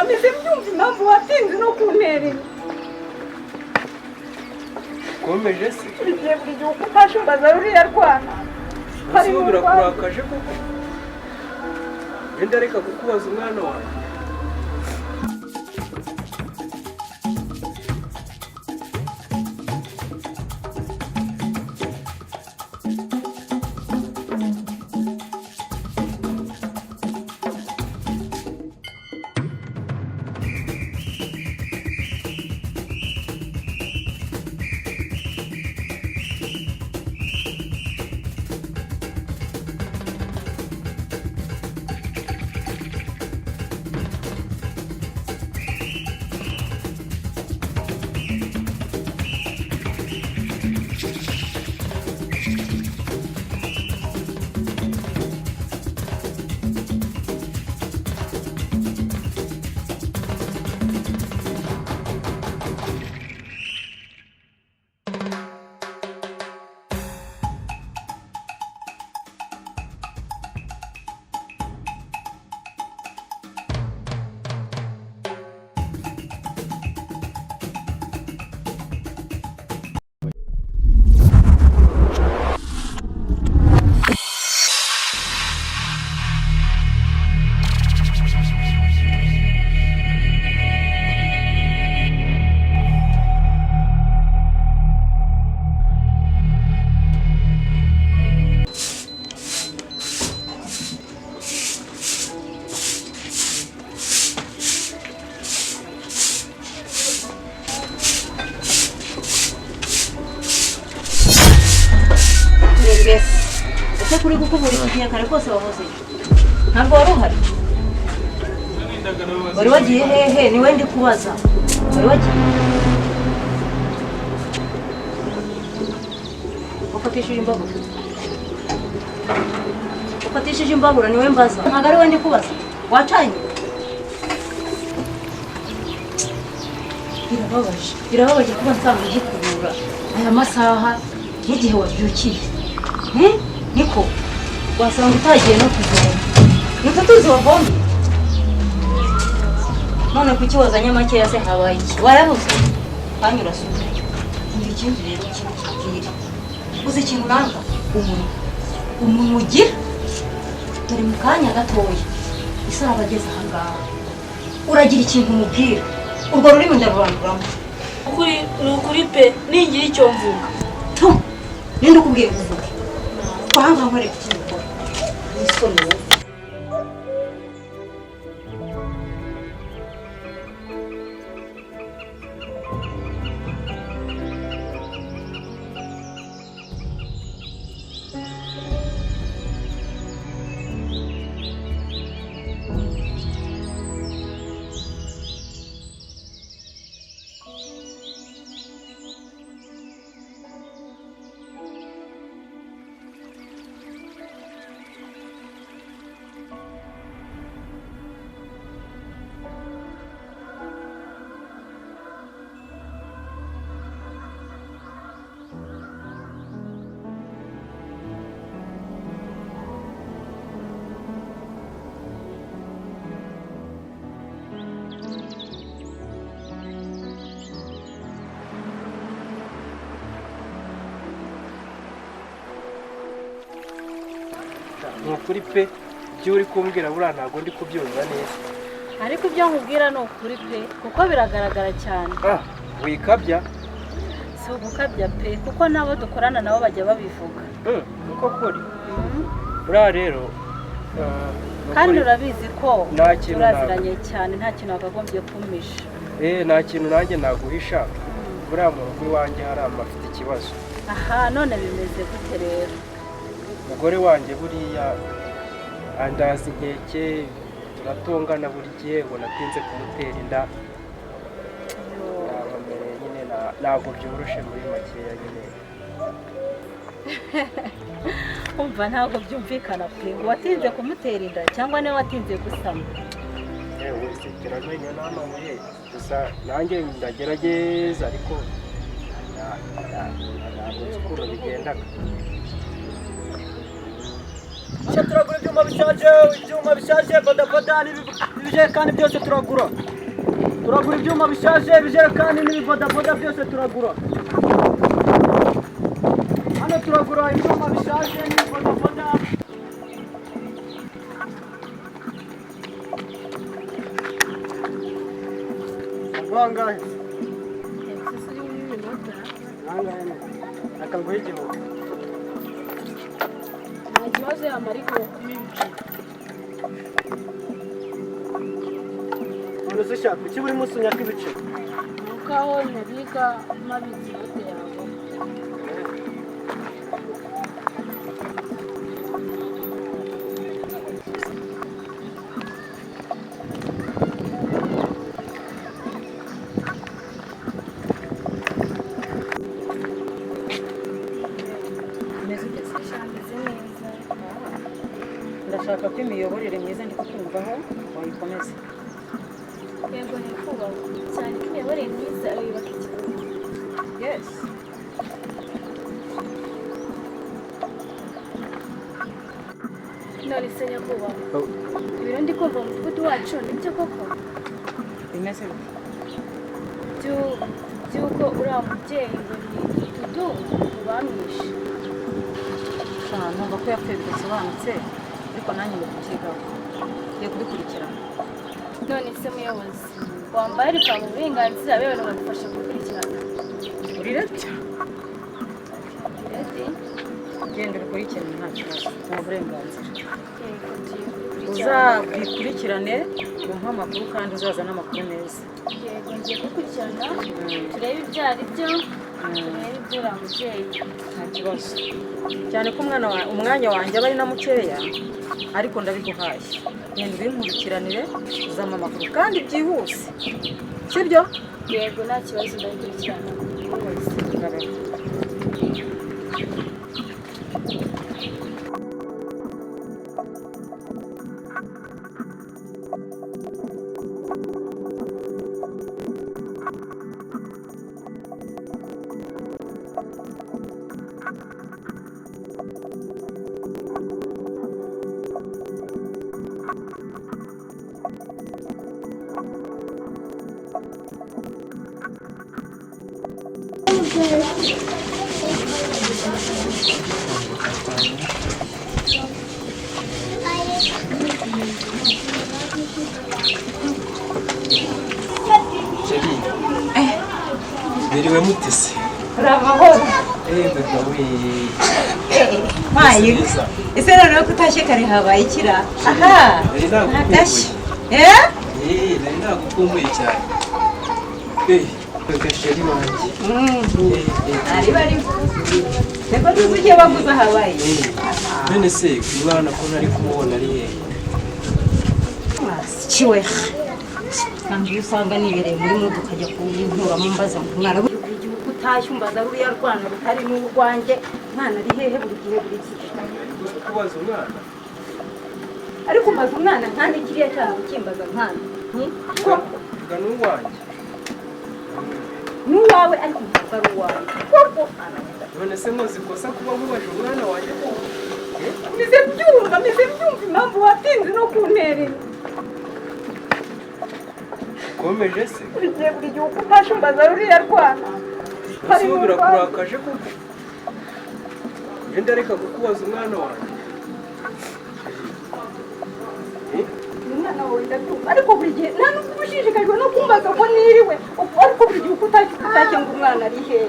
ameze byumva impamvu watinze no kuntera komeje se bigiye buri gihe uko ufashe ruriya rwana usubira kurakaje koko wenda reka kukubaza umwana wawe kuri gukubura ikigiye kare kose wahoze ntabwo wari uhari wari wagiye hehe niwe ndi kubaza wari wagiye ufatishije imbabura niwe mbaza ntabwo ari we ndi kubaza wacanye birababaje kuba nsanga ugikubura aya masaha n'igihe wabyukiye niko wasanga utagiye no kuvoma ntitutuzi wavomye none kuki wazanye makeya se habaye iki warabuze kanya urasuka ikindi rero kibwira uzi ikintu nanga umuntu ugira dore mu kanya gatoya isara bageze ahangaha uragira ikintu umubwira urwo rurimi ndaruranduramo ukuri pe ningira icyo mvuga ninde ukubwiye kuvuga kwanga nkwereka ikintu ukora wisoni wowe nukuri pe ibyo uri kumbwira buriya ntabwo ndi kubyumva neza ariko ibyo nkubwira ni ukuri pe kuko biragaragara cyane wikabya si ugukabya pe kuko nabo dukorana nabo bajya babivuga kuko kuri buriya rero kandi urabizi ko turaziranye cyane nta kintu wakagombye kumpisha nta kintu nanjye naguhisha buriya mu rugo iwanjye hari amafite ikibazo aha none bimeze gute rero umugore wanjye buriya andaza inkeke turatongana buri gihe ngo natinze kumutera inda nyine ntabwo byoroshye muri makeya nyine umva ntabwo byumvikana pe ngo watinze kumutera inda cyangwa niwe watinze gusama yewe sekera amenyo n'amabuye gusa nanjye ndagerageza ariko ntabwo nzi ukuntu bigendaga hano turagura ibyuma bishaje bodaboda n'ibijerekani byose turagura ibyuma bishaje ibijerekani n'ibibodaboda byose turagura hano turagura ibyuma bishaje n'ibibodaboda bangahe nangahe akanguhe igihumbi nta kibazo yamarika kumibice none se shaka iki buri munsi unyaka ibice nuko aho nyabika mabitse inote yawe ndashaka ko imiyoborere myiza ndi kukumvaho wayikomeza. Yego nyakubahwa cyane ko imiyoborere myiza yubaka igihugu. Yes. None se nyakubahwa ibiro ndi kumva mu mudugudu wacu nibyo koko Bimeze by'uko uriya mubyeyi ngo ni Dudu bamwishe. numva ko yapfuye bidasobanutse ariko nanjye ngo kubyigaho ngiye kubikurikirana. None se muyobozi wambaye ariko mu burenganzira bewe n'abagufasha gukurikirana. Uri leta Leta genda ubikurikirane nta kibazo nta burenganzira. Yego uzabikurikirane umpa amakuru kandi uzaza n'amakuru meza. Yego ngiye gukurikirana turebe ibyo ari byo turebe ibyo uriya mubyeyi. Nta kibazo cyane ko umwanya wanjye aba ari na mukeya ariko ndabiguhaye genda ubinkurikiranire uzampa amakuru kandi byihuse sibyo? Yego nta kibazo ndabikurikirana. Biriwe mutese Uramahoro mayi ese noneho kutashye kare habaye ikira aha nagashye nari nagukumbuye cyane gasheri wanjye ari bari niko tuzuye baguza habaye none se umwana ko nari kumubona ari hehe kiwe kandi usanga nibereye muri mudu ukajya kunturamo mbaza ngo mwana buri gihe utashye umbaza ruriya rwana rutari n'urwanjye mwana ari hehe buri gihe kubaza umwana ariko umbaza umwana nkandi kiriya cyane ukimbaza nkana vuga n'uwanjye n'uwawe ariko umbaza ari uwawe none se muzi kosa kuba mubaje umwana wanjye ko mize byumva impamvu watinze no kuntera inda. komeje se buri gihe uko ufashe umbaza ruriya rwana ese birakurakaje kuko genda reka kukubaza umwana wanjye umwana wawe ndabyumva ariko buri gihe nta n'ubwo uba ushishikajwe no kumbaza ko niriwe ariko buri gihe uko utashye ngo umwana ari hehe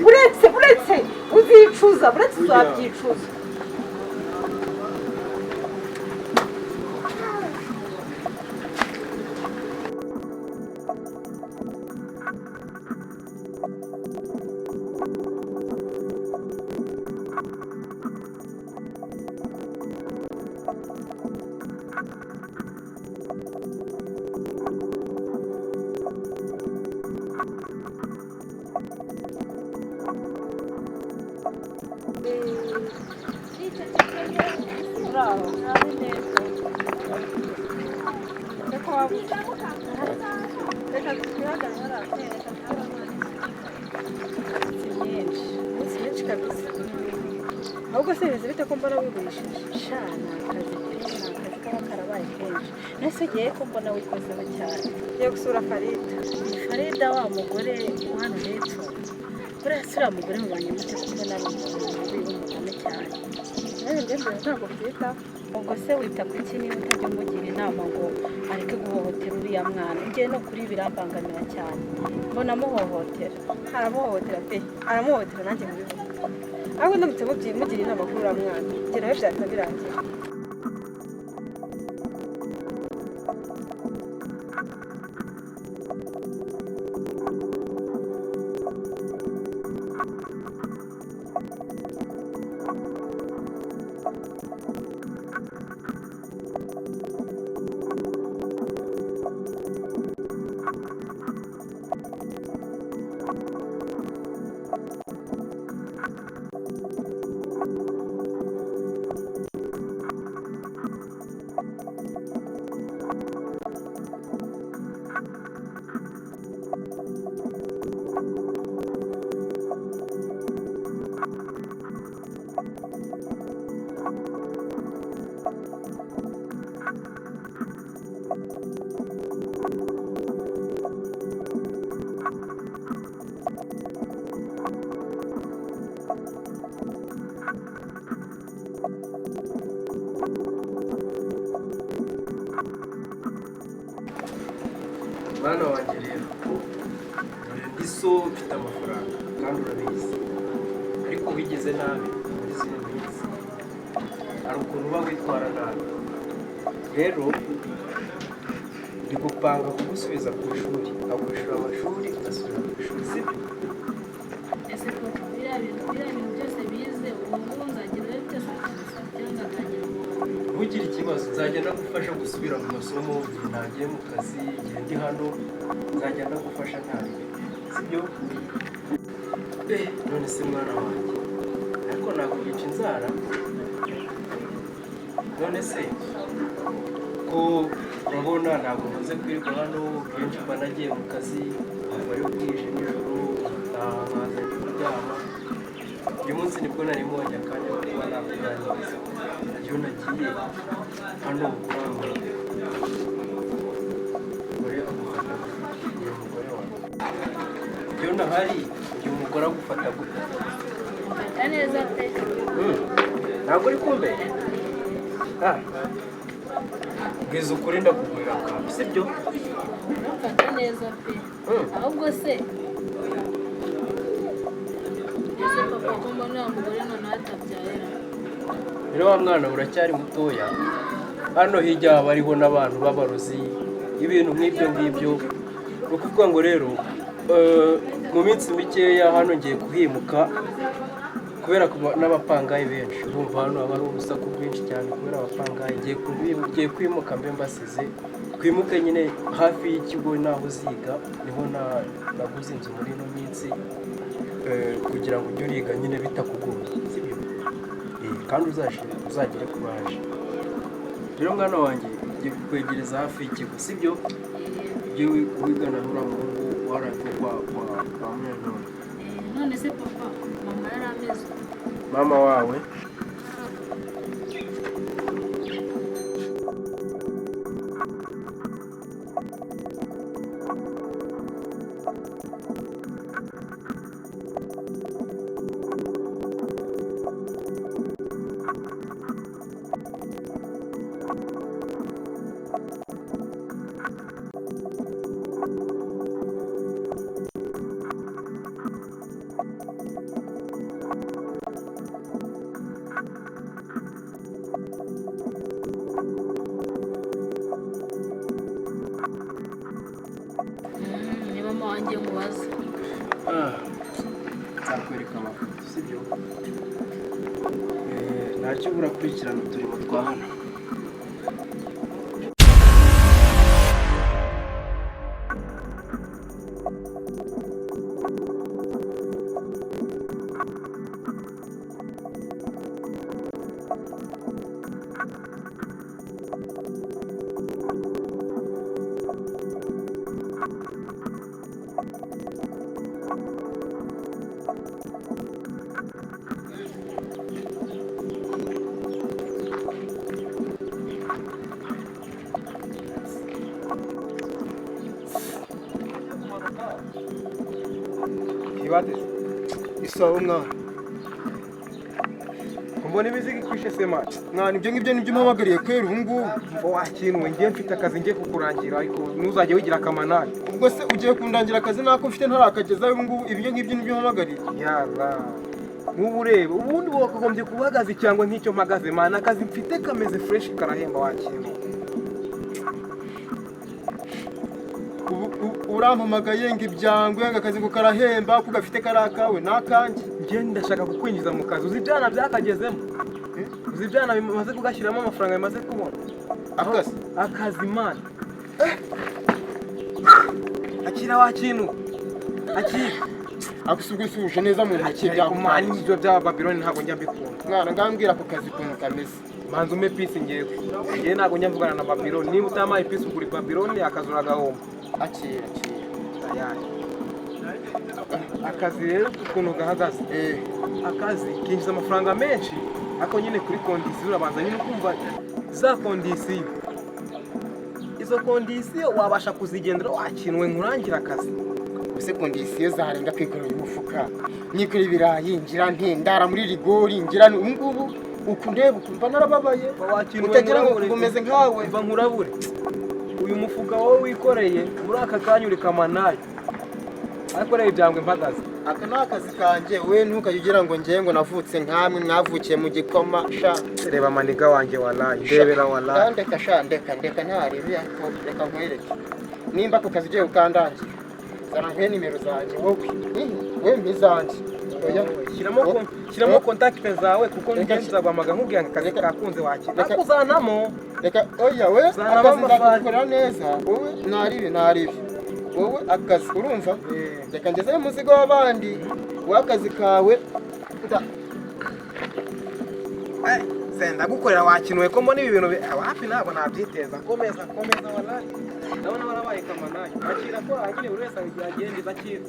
uretse uzicuza uzabyicuza. Bravo, nari neza. Reka wabuze. Reka tuyaganira reka si nyinshi kabisa. ahubwo se bimeze bite ko mbona wigurishije sha ni akazi pe ni akazi kaba karabaye kenshi nese ugiye ko mbona wikozeho cyane ugiye gusura Farida Farida wa mugore hano hepfo buriya si uriya mugore mubanye mute kuko nari umugome cyane nawe ndende ntabwo byita ubwo se wita ku iki niba utajya umugira inama ngo areke guhohotera uriya mwana njye no kuri birambangamira cyane mbona amuhohotera aramuhohotera pe aramuhohotera nanjye mubivuga ahubwo ndamutse mugira inama kuri uriya mwana njye nawe byahita birangira mwana wanjye rero dore iso mfite amafaranga kandi urabizi ariko wigeze nabi muri zino minsi hari ukuntu uba witwara nabi rero ndi gupanga kugusubiza ku ishuri ukagurishura amashuri ugasubira ku ishuri sibyo ese ko biriya bintu byose bize ubu ngubu nzagira byose cyangwa nzagira ntugire ikibazo nzajya nagufasha gusubira mu masomo igihe ntagiye mu kazi igihe ndi hano nzajya nagufasha ntabibe sibyo none se mwana wanjye ariko nakwica inzara none se ko urabona ntabwo maze kwirirwa hano kenshi mba nagiye mu kazi aba ari bwije nijoro nkaza kuryama uyu munsi nibwo nari mbonye akanya ko kuba nakuganiriza iyo nagiye hano kurangura umugore agufata uyu mugore wawe iyo nahari uyu mugore agufata gute mfata neza pe ntabwo uri kumbere bwiza ukuri ndakugurira akantu sibyo mfata neza pe ahubwo se ese papa ko mbona uwo mugore noneho atabyara rero wa mwana uracyari mutoya hano hirya haba hariho n'abantu b'abarozi ibintu nk'ibyo ngibyo ni ukuvuga ngo rero mu minsi mikeya hano ngiye kuhimuka kubera n'abapangayi benshi urumva hano haba hari urusaku rwinshi cyane kubera abapangayi ngiye kwimuka mbe mbasize twimuke nyine hafi y'ikigo naho uziga niho naguze inzu muri ino minsi kugira ngo ujye uriga nyine bitakugoye sibyo kandi uzagere kuraje rero mwana wanjye ugiye kukwegereza hafi y'ikigo sibyo ujye wigana n'uriya muhungu warajwe kwa Munyantore none se papa mama yari ameze mama wawe ni mama wanjye mubaza nzakwereka amafoto sibyo ntacyo urakurikirana uturimo twa hano bateze isawa mwana mbona ibiziga ikwishe se mwana mwana ibyo ngibyo nibyo mpamagariye kwera ubu ngubu ngo wakinwe ngiye mfite akazi ngiye kukurangira ariko ntuzajye wigira akamanari ubwo se ugiye kundangira akazi nako mfite ntarakagezaho ubu ngubu ibyo ngibyo nibyo mpamagariye yara nk'ubu ureba ubundi wakagombye kuba uhagaze cyangwa nk'icyo mpagaze mana akazi mfite kameze fureshi karahemba wakinwe urampamagaye ngo ibyangwe akazi ngo karahemba ko gafite karakawe n'akanjye njye ndashaka kukwinjiza mu kazi uzi ibyana byakagezemo uzi ibyana bimaze kugashyiramo amafaranga bimaze kubona akazi mana akira wakintu akira agusubwisuje neza mu ntoki byagumana ibyo bya Babylon ntabwo njya mbikunda mwana ngambwira ako kazi kuntu kameze manzi ume pisi ngewe ntabwo njya mvugana na Babylon niba utamaye pisi ugura Babylon akazura agahomba akira akazi rero ukuntu gahagaze akazi kinjiza amafaranga menshi ariko nyine kuri kondisiyo urabanza nyine ukumva za kondisiyo izo kondisiyo wabasha kuzigendera wakinwe nkurangira akazi ese kondisiyo zarenga kwikorera umufuka nikorera ibirayi ngira ntendara muri rigori ngira ubu ngubu ukundeba ukumva narababaye utagira ngo umeze nkawe mva nkurabure uyu mufuka wowe wikoreye muri aka kanya uri kamanayo ariko rero ibyangwe mpagaze aka ni akazi kanjye we ntukajya ugira ngo ngewe ngo navutse nkamwe mwavukiye mu gikoma sha reba maniga wanjye walayi ndebera walayi ndeka sha ndeka ntarebe ariko reka nkwereke nimba ako kazi ugiye ukandangira zana nkwe nimero zanjye wowe mpizanjye shyiramo kontakite zawe kuko njye nzaguhamagara nkubwira ngo akazi kakunze wakira ariko uzanamo reka oya we akazi nzagukorera neza wowe ntaribi wowe akazi urumva reka ngezeyo umuzigo w'abandi w'akazi kawe senda gukorera wakinwe ko mbona ibi bintu hafi ntabwo nabyiteza komeza walayi ndabona barabaye kamanayo akira ko nyine buri wese agenda akira